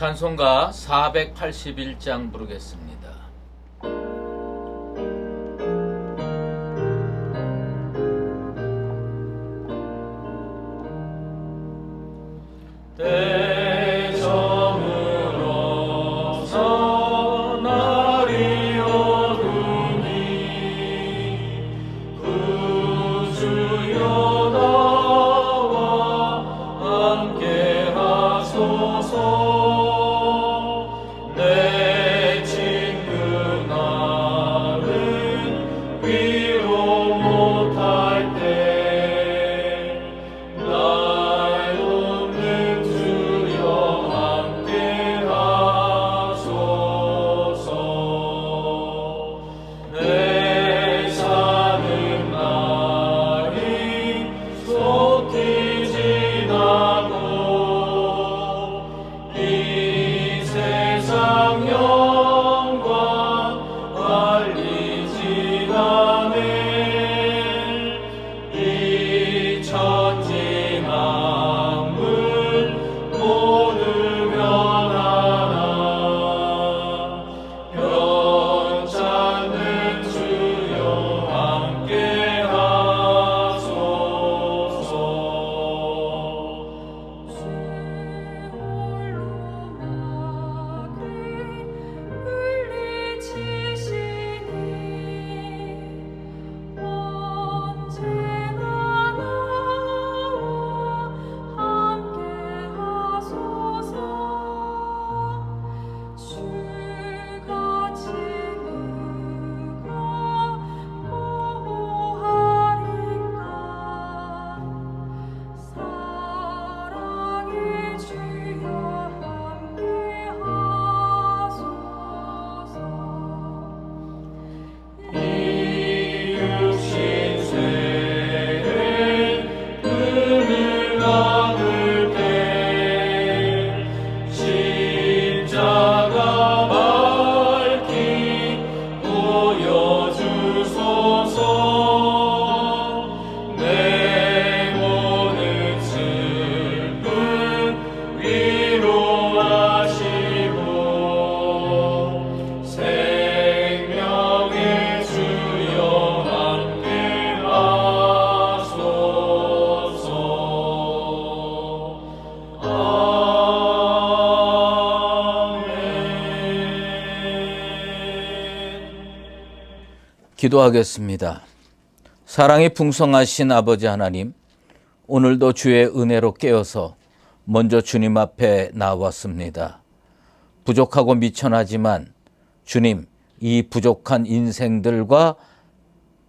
찬송가 481장 부르겠습니다. 대저물어서 날이 어두니 구주여 나와 함께 하소서. 내 친구 나를 위로 못할 때 날 돕는 주여 함께 하소서. 내 사는 날이 속히 지나고 이 세상 영광 빨리 지나네. 이 천지 만물 모두 변하나 변찮는 주여 함께 하소서. 기도하겠습니다. 사랑이 풍성하신 아버지 하나님, 오늘도 주의 은혜로 깨어서 먼저 주님 앞에 나왔습니다. 부족하고 미천하지만 주님, 이 부족한 인생들과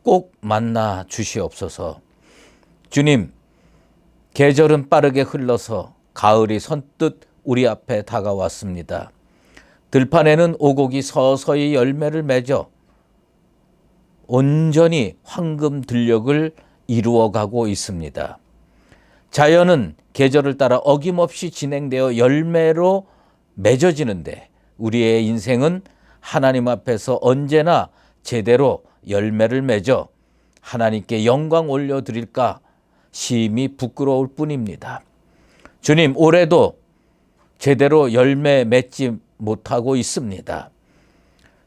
꼭 만나 주시옵소서. 주님, 계절은 빠르게 흘러서 가을이 선뜻 우리 앞에 다가왔습니다. 들판에는 오곡이 서서히 열매를 맺어 온전히 황금 들녘을 이루어가고 있습니다. 자연은 계절을 따라 어김없이 진행되어 열매로 맺어지는데 우리의 인생은 하나님 앞에서 언제나 제대로 열매를 맺어 하나님께 영광 올려드릴까 심히 부끄러울 뿐입니다. 주님, 올해도 제대로 열매 맺지 못하고 있습니다.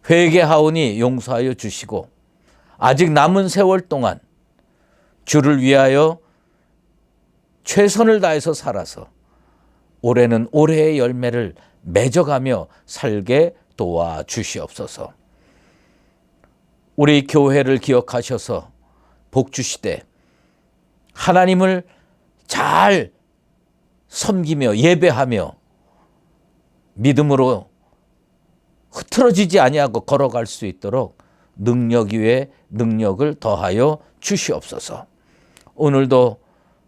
회개하오니 용서하여 주시고 아직 남은 세월 동안 주를 위하여 최선을 다해서 살아서 올해는 올해의 열매를 맺어가며 살게 도와주시옵소서. 우리 교회를 기억하셔서 복 주시되 하나님을 잘 섬기며 예배하며 믿음으로 흐트러지지 아니하고 걸어갈 수 있도록 능력 위에 능력을 더하여 주시옵소서. 오늘도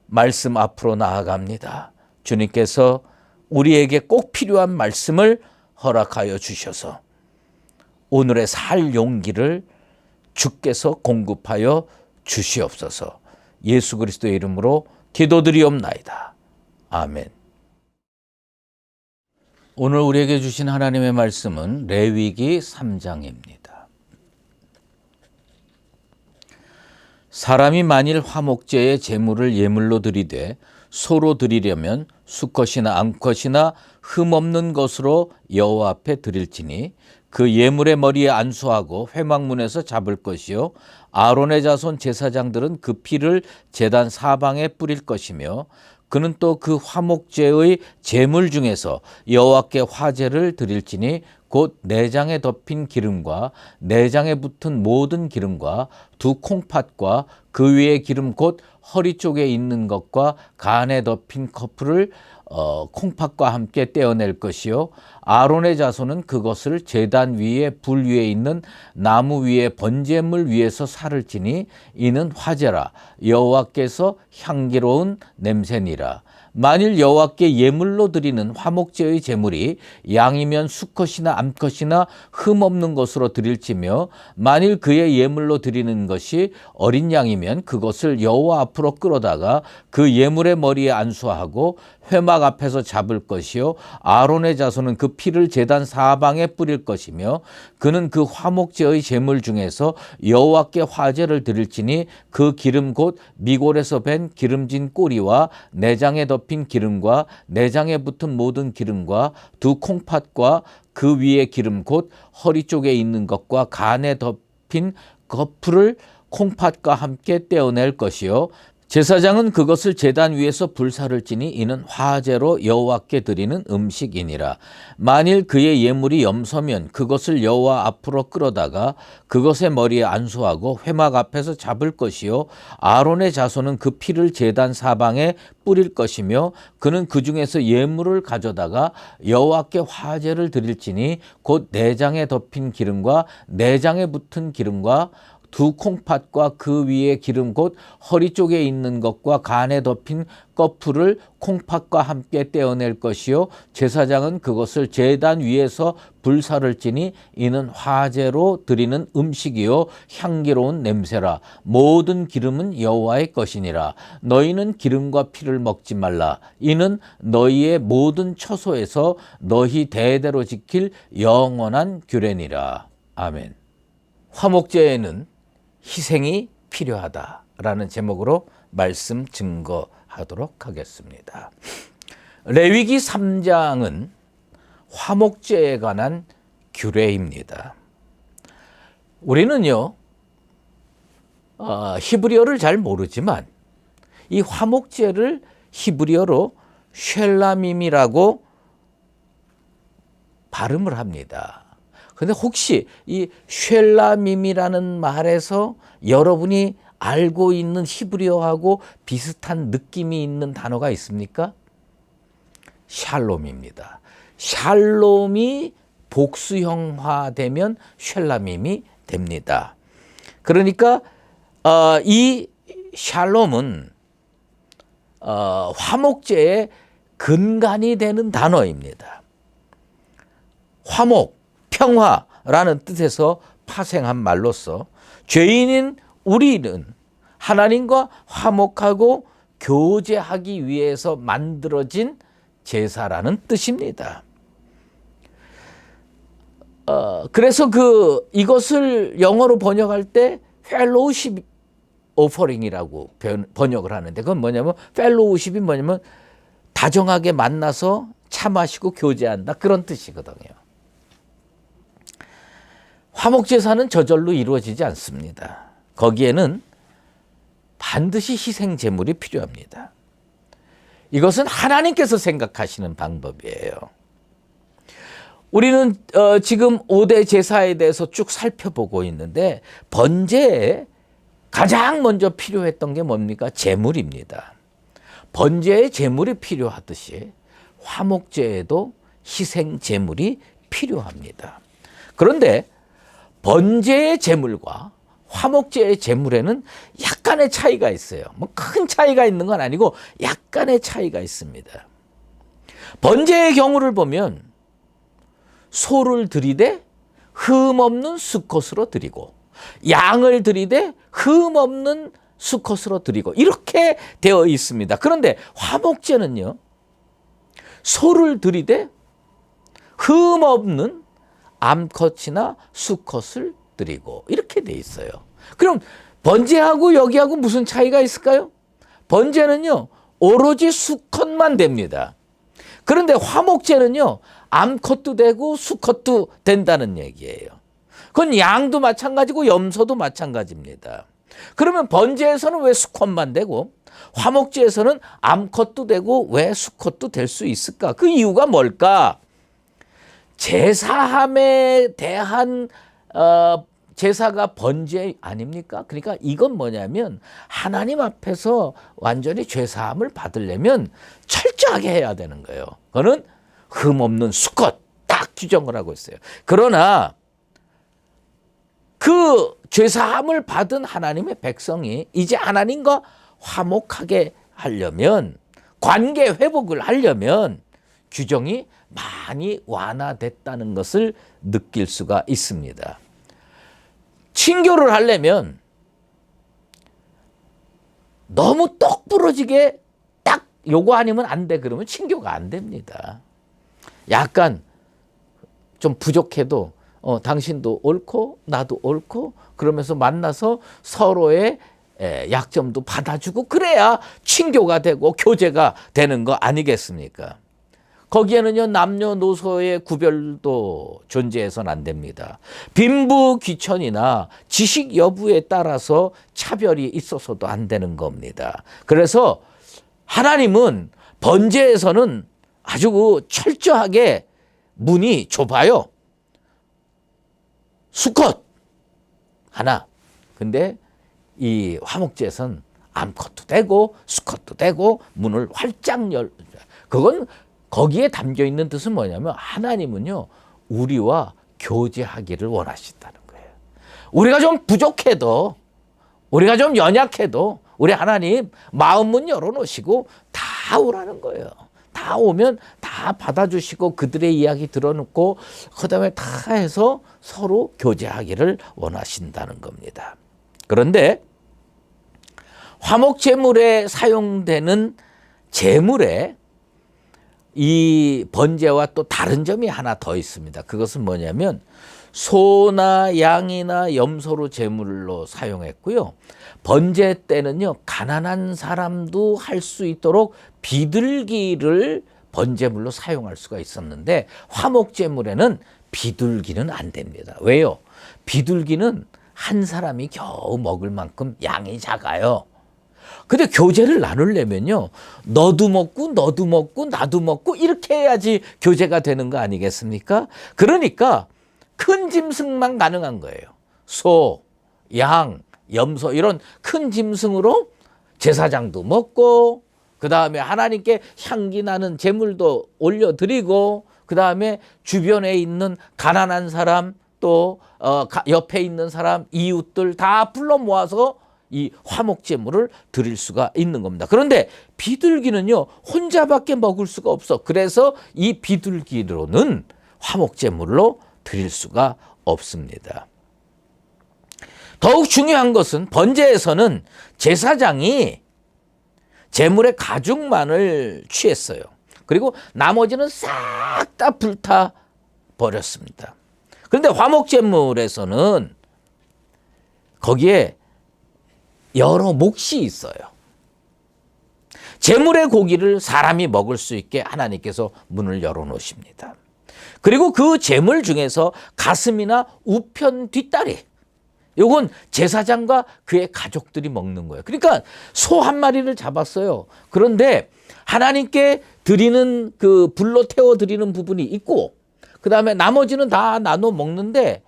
말씀 앞으로 나아갑니다. 주님께서 우리에게 꼭 필요한 말씀을 허락하여 주셔서 오늘의 살 용기를 주께서 공급하여 주시옵소서. 예수 그리스도의 이름으로 기도드리옵나이다. 아멘. 오늘 우리에게 주신 하나님의 말씀은 레위기 3장입니다. 사람이 만일 화목제의 제물을 예물로 드리되 소로 드리려면 수컷이나 암컷이나 흠없는 것으로 여호와 앞에 드릴지니 그 예물의 머리에 안수하고 회막문에서 잡을 것이요 아론의 자손 제사장들은 그 피를 제단 사방에 뿌릴 것이며 그는 또 그 화목제의 제물 중에서 여호와께 화제를 드릴지니 곧 내장에 덮인 기름과 내장에 붙은 모든 기름과 두 콩팥과 그 위에 기름 곧 허리 쪽에 있는 것과 간에 덮인 커플을 콩팥과 함께 떼어낼 것이요 아론의 자손은 그것을 제단 위에 불 위에 있는 나무 위에 번제물 위에서 살을 찌니 이는 화제라 여호와께서 향기로운 냄새니라. 만일 여호와께 예물로 드리는 화목제의 제물이 양이면 수컷이나 암컷이나 흠없는 것으로 드릴지며 만일 그의 예물로 드리는 것이 어린 양이면 그것을 여호와 앞으로 끌어다가 그 예물의 머리에 안수하고 회막 앞에서 잡을 것이요 아론의 자손은 그 피를 제단 사방에 뿌릴 것이며 그는 그 화목제의 제물 중에서 여호와께 화제를 드릴지니 그 기름 곧 미골에서 밴 기름진 꼬리와 내장에 덮인 기름과 내장에 붙은 모든 기름과 두 콩팥과 그 위에 기름 곧 허리 쪽에 있는 것과 간에 덮인 거풀을 콩팥과 함께 떼어낼 것이요 제사장은 그것을 제단 위에서 불사를 찌니 이는 화제로 여호와께 드리는 음식이니라. 만일 그의 예물이 염소면 그것을 여호와 앞으로 끌어다가 그것의 머리에 안수하고 회막 앞에서 잡을 것이요 아론의 자손은 그 피를 제단 사방에 뿌릴 것이며 그는 그 중에서 예물을 가져다가 여호와께 화제를 드릴지니 곧 내장에 덮인 기름과 내장에 붙은 기름과 두 콩팥과 그 위에 기름 곧 허리 쪽에 있는 것과 간에 덮인 거풀을 콩팥과 함께 떼어낼 것이요 제사장은 그것을 제단 위에서 불사를 찌니 이는 화제로 드리는 음식이요 향기로운 냄새라. 모든 기름은 여호와의 것이니라. 너희는 기름과 피를 먹지 말라. 이는 너희의 모든 처소에서 너희 대대로 지킬 영원한 규례니라. 아멘. 화목제에는 희생이 필요하다라는 제목으로 말씀 증거하도록 하겠습니다. 레위기 3장은 화목제에 관한 규례입니다. 우리는요, 히브리어를 잘 모르지만 이 화목제를 히브리어로 쉘라밈이라고 발음을 합니다. 근데 혹시 이 쉘라밈이라는 말에서 여러분이 알고 있는 히브리어하고 비슷한 느낌이 있는 단어가 있습니까? 샬롬입니다. 샬롬이 복수형화되면 쉘라밈이 됩니다. 그러니까 이 샬롬은 화목제의 근간이 되는 단어입니다. 화목, 평화라는 뜻에서 파생한 말로서 죄인인 우리는 하나님과 화목하고 교제하기 위해서 만들어진 제사라는 뜻입니다. 그래서 이것을 영어로 번역할 때 fellowship offering이라고 번역을 하는데 그건 뭐냐면 fellowship이 뭐냐면 다정하게 만나서 차 마시고 교제한다 그런 뜻이거든요. 화목제사는 저절로 이루어지지 않습니다. 거기에는 반드시 희생 제물이 필요합니다. 이것은 하나님께서 생각하시는 방법이에요. 우리는 지금 5대 제사에 대해서 쭉 살펴보고 있는데 번제에 가장 먼저 필요했던 게 뭡니까? 제물입니다. 번제에 제물이 필요하듯이 화목제에도 희생 제물이 필요합니다. 그런데 번제의 제물과 화목제의 제물에는 약간의 차이가 있어요. 뭐 큰 차이가 있는 건 아니고 약간의 차이가 있습니다. 번제의 경우를 보면 소를 드리되 흠없는 수컷으로 드리고 양을 드리되 흠없는 수컷으로 드리고 이렇게 되어 있습니다. 그런데 화목제는요. 소를 드리되 흠없는 암컷이나 수컷을 드리고 이렇게 돼 있어요. 그럼 번제하고 여기하고 무슨 차이가 있을까요? 번제는요. 오로지 수컷만 됩니다. 그런데 화목제는요, 암컷도 되고 수컷도 된다는 얘기예요. 그건 양도 마찬가지고 염소도 마찬가지입니다. 그러면 번제에서는 왜 수컷만 되고 화목제에서는 암컷도 되고 왜 수컷도 될 수 있을까? 그 이유가 뭘까? 제사함에 대한 제사가 번제 아닙니까? 그러니까 이건 뭐냐면 하나님 앞에서 완전히 죄사함을 받으려면 철저하게 해야 되는 거예요. 그거는 흠없는 수컷 딱 규정을 하고 있어요. 그러나 그 죄사함을 받은 하나님의 백성이 이제 하나님과 화목하게 하려면, 관계 회복을 하려면 규정이 많이 완화됐다는 것을 느낄 수가 있습니다. 친교를 하려면 너무 똑 부러지게 딱 요거 아니면 안 돼 그러면 친교가 안 됩니다. 약간 좀 부족해도 당신도 옳고 나도 옳고 그러면서 만나서 서로의 약점도 받아주고 그래야 친교가 되고 교제가 되는 거 아니겠습니까? 거기에는요, 남녀노소의 구별도 존재해서는 안 됩니다. 빈부귀천이나 지식 여부에 따라서 차별이 있어서도 안 되는 겁니다. 그래서 하나님은 번제에서는 아주 철저하게 문이 좁아요. 수컷 하나. 근데 이 화목제에서는 암컷도 되고 수컷도 되고 문을 활짝 열. 그건 거기에 담겨 있는 뜻은 뭐냐면 하나님은요, 우리와 교제하기를 원하신다는 거예요. 우리가 좀 부족해도, 우리가 좀 연약해도 우리 하나님 마음문 열어놓으시고 다 오라는 거예요. 다 오면 다 받아주시고 그들의 이야기 들어놓고 그다음에 다 해서 서로 교제하기를 원하신다는 겁니다. 그런데 화목제물에 사용되는 제물에 이 번제와 또 다른 점이 하나 더 있습니다. 그것은 뭐냐면 소나 양이나 염소로 제물로 사용했고요. 번제 때는요, 가난한 사람도 할 수 있도록 비둘기를 번제물로 사용할 수가 있었는데 화목제물에는 비둘기는 안 됩니다. 왜요? 비둘기는 한 사람이 겨우 먹을 만큼 양이 작아요. 근데 교제를 나누려면요, 너도 먹고 너도 먹고 나도 먹고 이렇게 해야지 교제가 되는 거 아니겠습니까? 그러니까 큰 짐승만 가능한 거예요. 소, 양, 염소 이런 큰 짐승으로 제사장도 먹고 그 다음에 하나님께 향기 나는 제물도 올려드리고 그 다음에 주변에 있는 가난한 사람 또 옆에 있는 사람 이웃들 다 불러 모아서 이 화목제물을 드릴 수가 있는 겁니다. 그런데 비둘기는요, 혼자밖에 먹을 수가 없어. 그래서 이 비둘기로는 화목제물로 드릴 수가 없습니다. 더욱 중요한 것은 번제에서는 제사장이 제물의 가죽만을 취했어요. 그리고 나머지는 싹 다 불타 버렸습니다. 그런데 화목제물에서는 거기에 여러 몫이 있어요. 제물의 고기를 사람이 먹을 수 있게 하나님께서 문을 열어놓으십니다. 그리고 그 제물 중에서 가슴이나 우편 뒷다리, 요건 제사장과 그의 가족들이 먹는 거예요. 그러니까 소 한 마리를 잡았어요. 그런데 하나님께 드리는 그 불로 태워 드리는 부분이 있고 그 다음에 나머지는 다 나눠 먹는데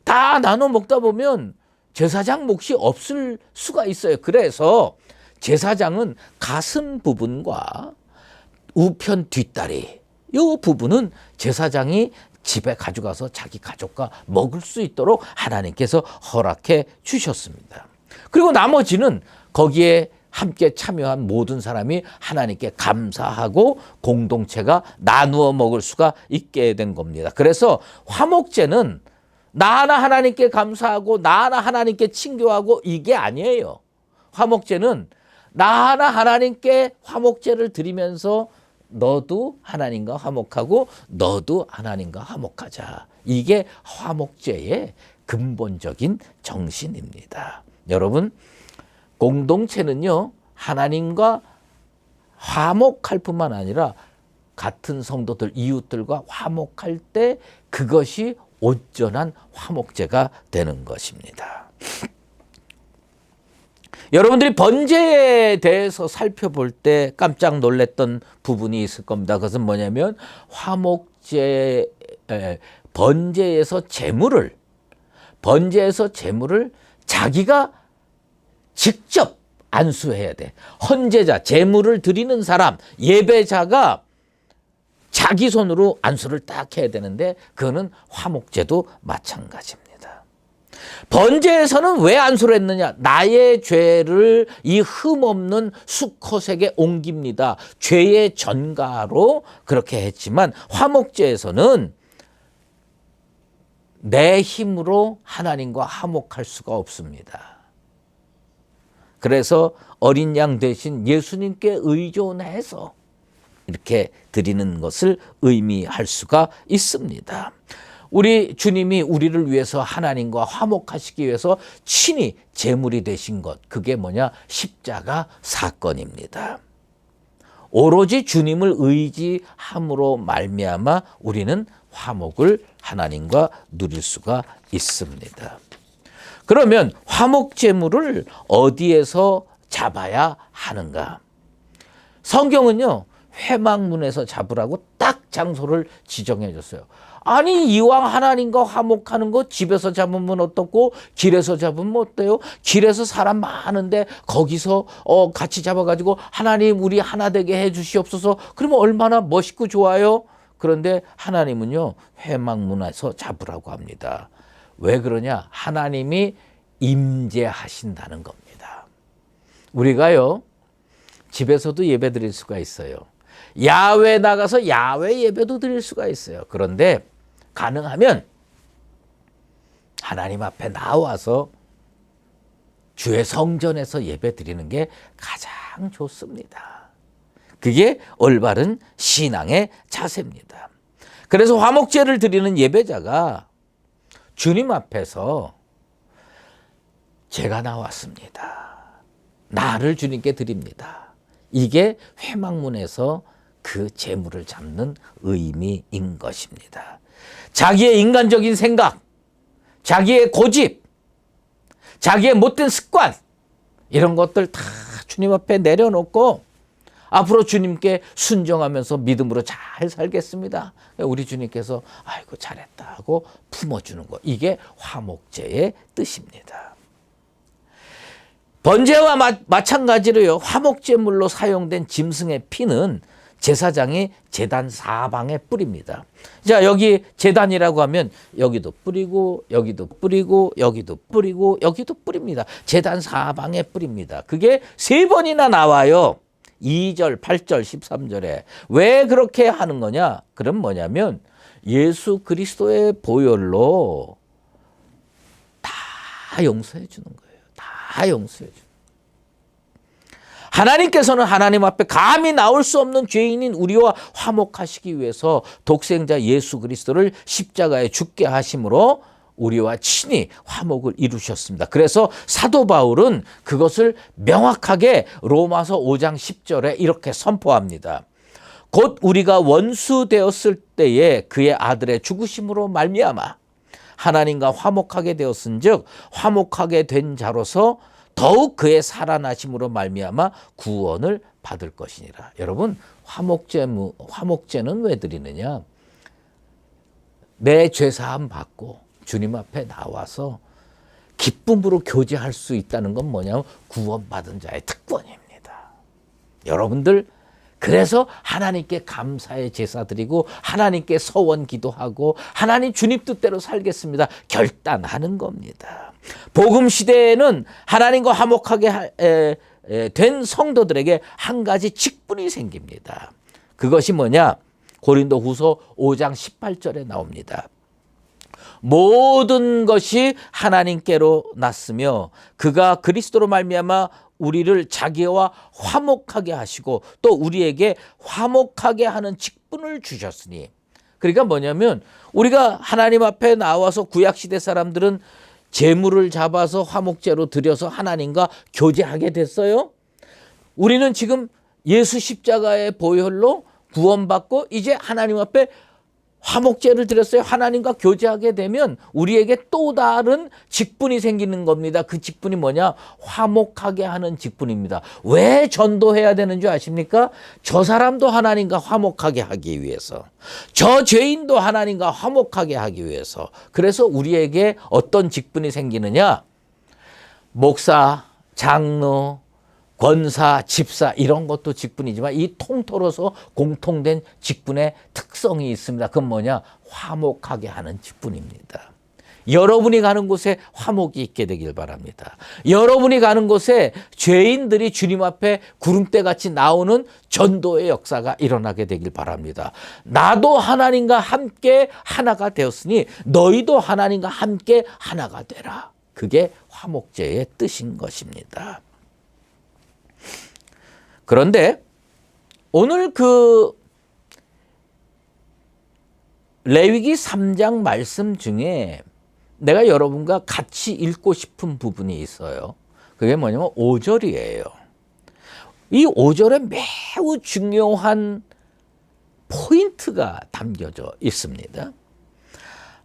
다 나눠 먹다 보면 제사장 몫이 없을 수가 있어요. 그래서 제사장은 가슴 부분과 우편 뒷다리 이 부분은 제사장이 집에 가져가서 자기 가족과 먹을 수 있도록 하나님께서 허락해 주셨습니다. 그리고 나머지는 거기에 함께 참여한 모든 사람이 하나님께 감사하고 공동체가 나누어 먹을 수가 있게 된 겁니다. 그래서 화목제는 나 하나 하나님께 감사하고 나 하나 하나님께 친교하고 이게 아니에요. 화목제는 나 하나 하나님께 화목제를 드리면서 너도 하나님과 화목하고 너도 하나님과 화목하자. 이게 화목제의 근본적인 정신입니다. 여러분, 공동체는요, 하나님과 화목할 뿐만 아니라 같은 성도들, 이웃들과 화목할 때 그것이 온전한 화목제가 되는 것입니다. 여러분들이 번제에 대해서 살펴볼 때 깜짝 놀랐던 부분이 있을 겁니다. 그것은 뭐냐면 번제에서 제물을 자기가 직접 안수해야 돼. 헌제자, 제물을 드리는 사람, 예배자가 자기 손으로 안수를 딱 해야 되는데 그거는 화목제도 마찬가지입니다. 번제에서는 왜 안수를 했느냐? 나의 죄를 이 흠없는 수컷에게 옮깁니다. 죄의 전가로 그렇게 했지만 화목제에서는 내 힘으로 하나님과 화목할 수가 없습니다. 그래서 어린 양 대신 예수님께 의존해서 이렇게 드리는 것을 의미할 수가 있습니다. 우리 주님이 우리를 위해서 하나님과 화목하시기 위해서 친히 제물이 되신 것, 그게 뭐냐? 십자가 사건입니다. 오로지 주님을 의지함으로 말미암아 우리는 화목을 하나님과 누릴 수가 있습니다. 그러면 화목제물을 어디에서 잡아야 하는가? 성경은요, 회막문에서 잡으라고 딱 장소를 지정해 줬어요. 아니, 이왕 하나님과 화목하는 거 집에서 잡으면 어떻고 길에서 잡으면 어때요? 길에서 사람 많은데 거기서 같이 잡아가지고 하나님 우리 하나 되게 해 주시옵소서. 그러면 얼마나 멋있고 좋아요. 그런데 하나님은요, 회막문에서 잡으라고 합니다. 왜 그러냐? 하나님이 임재하신다는 겁니다. 우리가요, 집에서도 예배 드릴 수가 있어요. 야외 나가서 야외 예배도 드릴 수가 있어요. 그런데 가능하면 하나님 앞에 나와서 주의 성전에서 예배 드리는 게 가장 좋습니다. 그게 올바른 신앙의 자세입니다. 그래서 화목제를 드리는 예배자가 주님 앞에서 제가 나왔습니다. 나를 주님께 드립니다. 이게 회막문에서 그 제물을 잡는 의미인 것입니다. 자기의 인간적인 생각, 자기의 고집, 자기의 못된 습관, 이런 것들 다 주님 앞에 내려놓고 앞으로 주님께 순종하면서 믿음으로 잘 살겠습니다. 우리 주님께서 아이고 잘했다 하고 품어주는 것, 이게 화목제의 뜻입니다. 번제와 마찬가지로요, 화목제물로 사용된 짐승의 피는 제사장이 제단 사방에 뿌립니다. 자, 여기 제단이라고 하면 여기도 뿌리고 여기도 뿌리고 여기도 뿌리고 여기도 뿌립니다. 제단 사방에 뿌립니다. 그게 3번이나 나와요. 2절, 8절, 13절에. 왜 그렇게 하는 거냐? 그럼 뭐냐면 예수 그리스도의 보혈로 다 용서해 주는 거예요. 다 용서해 주는 거예요. 하나님께서는 하나님 앞에 감히 나올 수 없는 죄인인 우리와 화목하시기 위해서 독생자 예수 그리스도를 십자가에 죽게 하심으로 우리와 친히 화목을 이루셨습니다. 그래서 사도 바울은 그것을 명확하게 로마서 5장 10절에 이렇게 선포합니다. 곧 우리가 원수 되었을 때에 그의 아들의 죽으심으로 말미암아 하나님과 화목하게 되었은즉 화목하게 된 자로서 더욱 그의 살아나심으로 말미암아 구원을 받을 것이니라. 여러분, 화목제는 왜 드리느냐? 내 죄사함 받고 주님 앞에 나와서 기쁨으로 교제할 수 있다는 건 뭐냐면 구원받은 자의 특권입니다. 여러분들, 그래서 하나님께 감사의 제사 드리고 하나님께 서원 기도하고 하나님 주님 뜻대로 살겠습니다 결단하는 겁니다. 복음 시대에는 하나님과 화목하게 된 성도들에게 한 가지 직분이 생깁니다. 그것이 뭐냐? 고린도후서 5장 18절에 나옵니다. 모든 것이 하나님께로 났으며 그가 그리스도로 말미암아 우리를 자기와 화목하게 하시고 또 우리에게 화목하게 하는 직분을 주셨으니, 그러니까 뭐냐면 우리가 하나님 앞에 나와서 구약시대 사람들은 제물을 잡아서 화목제로 드려서 하나님과 교제하게 됐어요. 우리는 지금 예수 십자가의 보혈로 구원받고 이제 하나님 앞에 화목제를 드렸어요. 하나님과 교제하게 되면 우리에게 또 다른 직분이 생기는 겁니다. 그 직분이 뭐냐? 화목하게 하는 직분입니다. 왜 전도해야 되는 줄 아십니까? 저 사람도 하나님과 화목하게 하기 위해서, 저 죄인도 하나님과 화목하게 하기 위해서. 그래서 우리에게 어떤 직분이 생기느냐? 목사, 장로, 권사, 집사 이런 것도 직분이지만 이 통틀어서 공통된 직분의 특성이 있습니다. 그건 뭐냐? 화목하게 하는 직분입니다. 여러분이 가는 곳에 화목이 있게 되길 바랍니다. 여러분이 가는 곳에 죄인들이 주님 앞에 구름대같이 나오는 전도의 역사가 일어나게 되길 바랍니다. 나도 하나님과 함께 하나가 되었으니 너희도 하나님과 함께 하나가 되라. 그게 화목제의 뜻인 것입니다. 그런데 오늘 그 레위기 3장 말씀 중에 내가 여러분과 같이 읽고 싶은 부분이 있어요. 그게 뭐냐면 5절이에요. 이 5절에 매우 중요한 포인트가 담겨져 있습니다.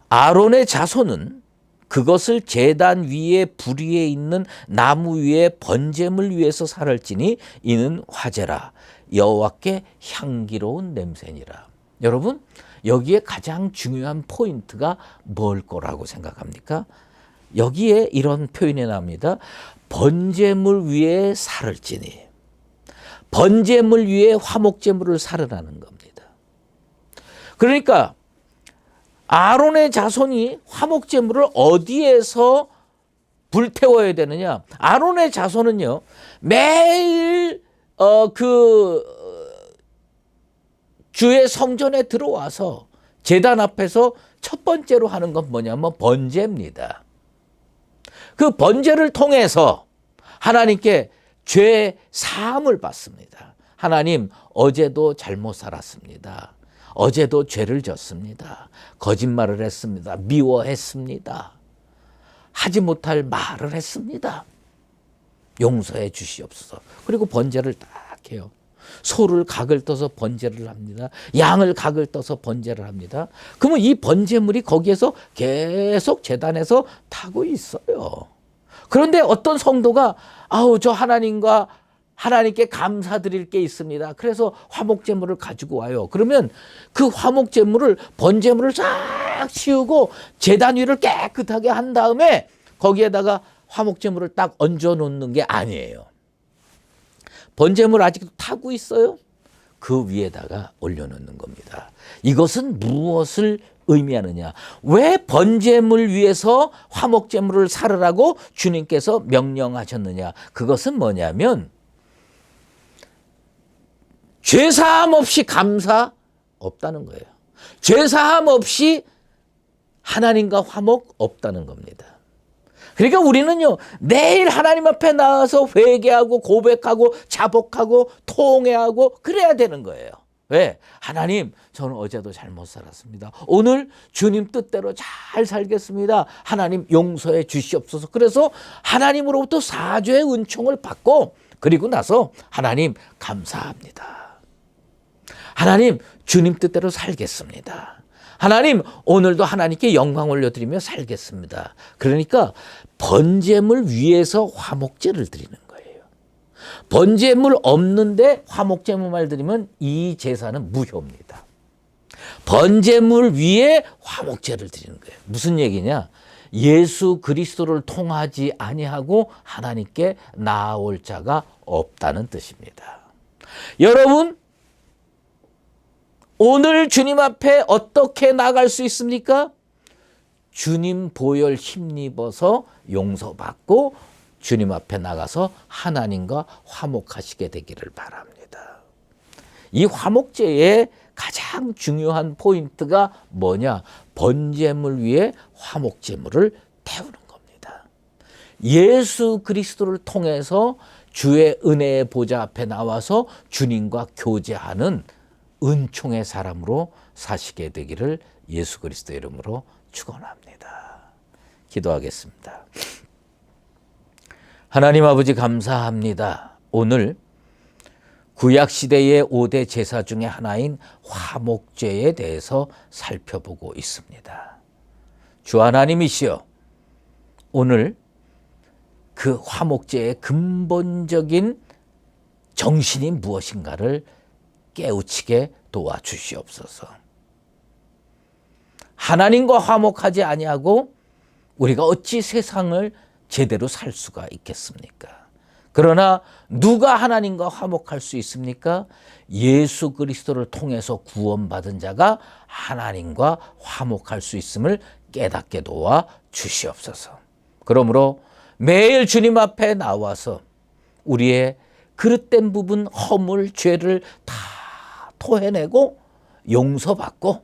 아론의 자손은 그것을 제단 위에 불 위에 있는 나무 위에 번제물 위에서 살을지니 이는 화제라 여호와께 향기로운 냄새니라. 여러분 여기에 가장 중요한 포인트가 뭘 거라고 생각합니까? 여기에 이런 표현이 나옵니다. 번제물 위에 살을지니. 번제물 위에 화목제물을 살으라는 겁니다. 그러니까 아론의 자손이 화목제물을 어디에서 불태워야 되느냐? 아론의 자손은요 매일 주의 성전에 들어와서 제단 앞에서 첫 번째로 하는 건 뭐냐면 번제입니다. 그 번제를 통해서 하나님께 죄 사함을 받습니다. 하나님 어제도 잘못 살았습니다. 어제도 죄를 졌습니다. 거짓말을 했습니다. 미워했습니다. 하지 못할 말을 했습니다. 용서해 주시옵소서. 그리고 번제를 딱 해요. 소를 각을 떠서 번제를 합니다. 양을 각을 떠서 번제를 합니다. 그러면 이 번제물이 거기에서 계속 제단에서 타고 있어요. 그런데 어떤 성도가 저 하나님께 감사드릴 게 있습니다. 그래서 화목제물을 가지고 와요. 그러면 그 화목제물을 번제물을 싹 치우고 제단 위를 깨끗하게 한 다음에 거기에다가 화목제물을 딱 얹어 놓는 게 아니에요. 번제물 아직도 타고 있어요. 그 위에다가 올려놓는 겁니다. 이것은 무엇을 의미하느냐? 왜 번제물 위에서 화목제물을 살으라고 주님께서 명령하셨느냐? 그것은 뭐냐면 죄사함 없이 감사 없다는 거예요. 죄사함 없이 하나님과 화목 없다는 겁니다. 그러니까 우리는요 매일 하나님 앞에 나와서 회개하고 고백하고 자복하고 통회하고 그래야 되는 거예요. 왜? 하나님 저는 어제도 잘못 살았습니다. 오늘 주님 뜻대로 잘 살겠습니다. 하나님 용서해 주시옵소서. 그래서 하나님으로부터 사죄의 은총을 받고 그리고 나서 하나님 감사합니다. 하나님 주님 뜻대로 살겠습니다. 하나님 오늘도 하나님께 영광 올려드리며 살겠습니다. 그러니까 번제물 위에서 화목제를 드리는 거예요. 번제물 없는데 화목제물만 드리면 이 제사는 무효입니다. 번제물 위에 화목제를 드리는 거예요. 무슨 얘기냐? 예수 그리스도를 통하지 아니하고 하나님께 나아올 자가 없다는 뜻입니다. 여러분 오늘 주님 앞에 어떻게 나갈 수 있습니까? 주님 보혈 힘입어서 용서받고 주님 앞에 나가서 하나님과 화목하시게 되기를 바랍니다. 이 화목제의 가장 중요한 포인트가 뭐냐? 번제물 위에 화목제물을 태우는 겁니다. 예수 그리스도를 통해서 주의 은혜의 보좌 앞에 나와서 주님과 교제하는 은총의 사람으로 사시게 되기를 예수 그리스도의 이름으로 축원합니다. 기도하겠습니다. 하나님 아버지 감사합니다. 오늘 구약시대의 5대 제사 중에 하나인 화목제에 대해서 살펴보고 있습니다. 주 하나님이시여, 오늘 그 화목제의 근본적인 정신이 무엇인가를 깨우치게 도와주시옵소서. 하나님과 화목하지 아니하고 우리가 어찌 세상을 제대로 살 수가 있겠습니까? 그러나 누가 하나님과 화목할 수 있습니까? 예수 그리스도를 통해서 구원받은 자가 하나님과 화목할 수 있음을 깨닫게 도와 주시옵소서. 그러므로 매일 주님 앞에 나와서 우리의 그릇된 부분, 허물, 죄를 다 토해내고 용서받고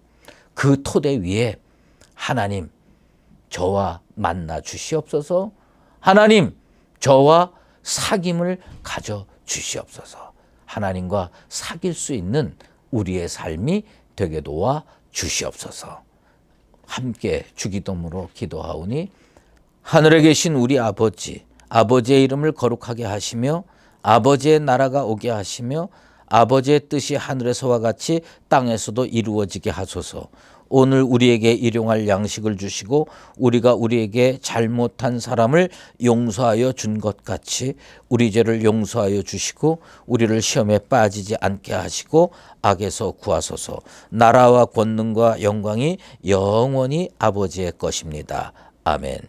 그 토대 위에 하나님, 저와 만나 주시옵소서. 하나님, 저와 사귐을 가져 주시옵소서. 하나님과 사귈 수 있는 우리의 삶이 되게 도와 주시옵소서. 함께 주기도문으로 기도하오니, 하늘에 계신 우리 아버지, 아버지의 이름을 거룩하게 하시며 아버지의 나라가 오게 하시며 아버지의 뜻이 하늘에서와 같이 땅에서도 이루어지게 하소서. 오늘 우리에게 일용할 양식을 주시고 우리가 우리에게 잘못한 사람을 용서하여 준 것 같이 우리 죄를 용서하여 주시고 우리를 시험에 빠지지 않게 하시고 악에서 구하소서. 나라와 권능과 영광이 영원히 아버지의 것입니다. 아멘.